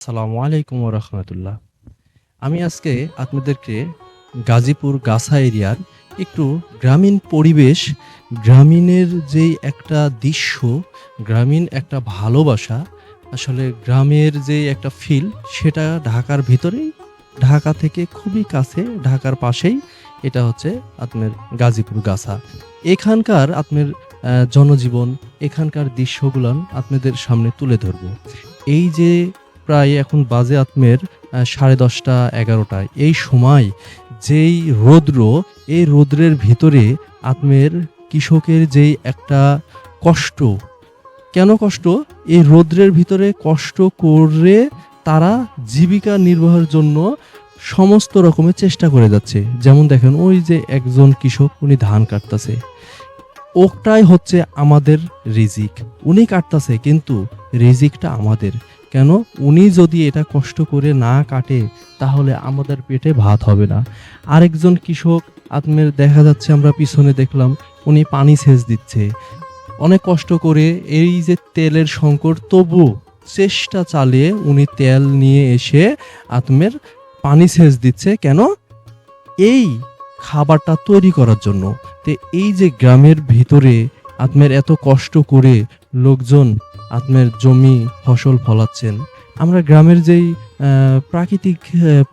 আসসালামু আলাইকুম রহমতুল্লাহ। আমি আজকে আপনাদেরকে গাজীপুর গাছা এরিয়ার একটু গ্রামীণ পরিবেশ, গ্রামীণের যেই একটা দৃশ্য, গ্রামীণ একটা ভালোবাসা, আসলে গ্রামের যে একটা ফিল, সেটা ঢাকার ভিতরেই, ঢাকা থেকে খুবই কাছে, ঢাকার পাশেই এটা হচ্ছে আপনার গাজীপুর গাছা। এখানকার আপনার জনজীবন, এখানকার দৃশ্যগুলান আপনাদের সামনে তুলে ধরব। এই যে প্রায় এখন বাজে আপনার 10:30 11টায়, এই সময় যেই রৌদ্র, এই রৌদ্রের ভিতরে আপনার কৃষকের যেই একটা কষ্ট, কেন কষ্ট, এই রৌদ্রের ভিতরে কষ্ট করে তারা জীবিকা নির্বাহের জন্য সমস্ত রকমের চেষ্টা করে যাচ্ছে। যেমন দেখেন, ওই যে একজন কৃষক, উনি ধান কাটতেছে, ওটাই হচ্ছে আমাদের রিজিক। উনি কাটতেছে কিন্তু রিজিকটা আমাদের। কেন? উনি যদি এটা কষ্ট করে না কাটে তাহলে আমাদের পেটে ভাত হবে না। আরেকজন কৃষক আপনার দেখা যাচ্ছে, আমরা পিছনে দেখলাম, উনি পানি সেচ দিচ্ছে অনেক কষ্ট করে। এই যে তেলের সংকট, তবু চেষ্টা চালিয়ে উনি তেল নিয়ে এসে আপনার পানি সেচ দিচ্ছে। কেন? এই খাবারটা তৈরি করার জন্য। তো এই যে গ্রামের ভিতরে আপনার এত কষ্ট করে লোকজন আপনার জমি ফসল ফলাচ্ছেন, আমরা গ্রামের যেই প্রাকৃতিক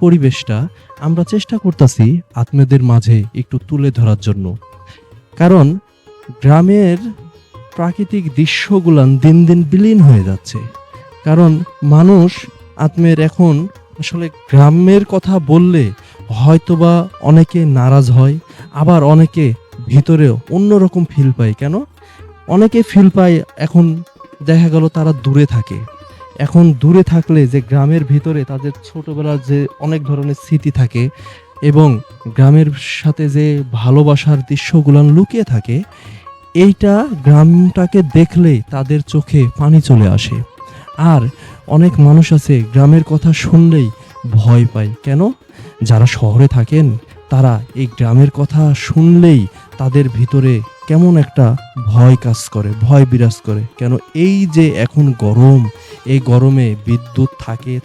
পরিবেশটা আমরা চেষ্টা করতেছি আপনাদের মাঝে একটু তুলে ধরার জন্য। কারণ গ্রামের প্রাকৃতিক দৃশ্যগুলান দিন দিন বিলীন হয়ে যাচ্ছে। কারণ মানুষ আপনার এখন আসলে গ্রামের কথা বললে হয়তোবা অনেকে নারাজ হয়, আবার অনেকে ভিতরেও অন্যরকম ফিল পায়। কেন? অনেকে ফিল পায়, এখন দেখা গেল তারা দূরে থাকে। এখন দূরে থাকলে যে গ্রামের ভিতরে তাদের ছোটবেলার যে অনেক ধরনের স্মৃতি থাকে এবং গ্রামের সাথে যে ভালোবাসার দৃশ্যগুলো লুকিয়ে থাকে, এইটা গ্রামটাকে দেখলেই তাদের চোখে পানি চলে আসে। আর অনেক মানুষ আছে গ্রামের কথা শুনলেই ভয় পায়। কেন? যারা শহরে থাকেন তারা এই গ্রামের কথা শুনলেই তাদের ভিতরে কেমন একটা ভয় কাজ করে, ভয় বিরাজ করে। কেন? এই যে এখন গরম, এই গরমে বিদ্যুৎ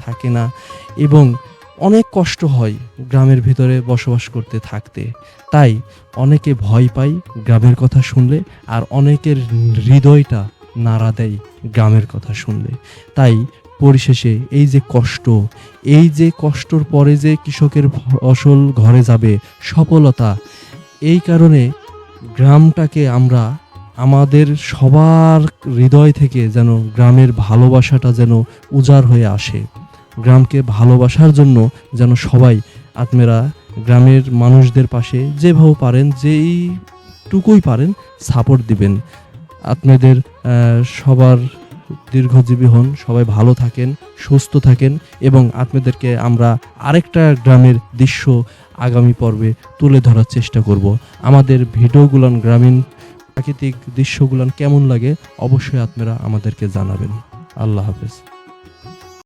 থাকে না, এবং অনেক কষ্ট হয় গ্রামের ভিতরে বসবাস করতে থাকতে। তাই অনেকে ভয় পায় গ্রামের কথা শুনলে, আর অনেকের হৃদয়টা নাড়া দেয় গ্রামের কথা শুনলে। তাই পরিশেষে এই যে কষ্ট, এই যে কষ্টর পরে যে কৃষকের ফসল ঘরে যাবে, সফলতা, এই কারণে গ্রামটাকে আমরা আমাদের সবার হৃদয় থেকে যেন গ্রামের ভালোবাসাটা যেন উজাড় হয়ে আসে। গ্রামকে ভালোবাসার জন্য যেন সবাই আপনারা গ্রামের মানুষদের পাশে যেভাবে পারেন, যেইটুকুই পারেন সাপোর্ট দিবেন। আপনাদের সবার দীর্ঘজীবী হন, সবাই ভালো থাকেন, সুস্থ থাকেন, এবং আপনাদেরকে আমরা আরেকটা গ্রামের দৃশ্য আগামী পর্বে তুলে ধরার চেষ্টা করব। আমাদের ভিডিওগুলান, গ্রামীণ প্রাকৃতিক দৃশ্যগুলান কেমন লাগে অবশ্যই আপনারা আমাদেরকে জানাবেন। আল্লাহ হাফেজ।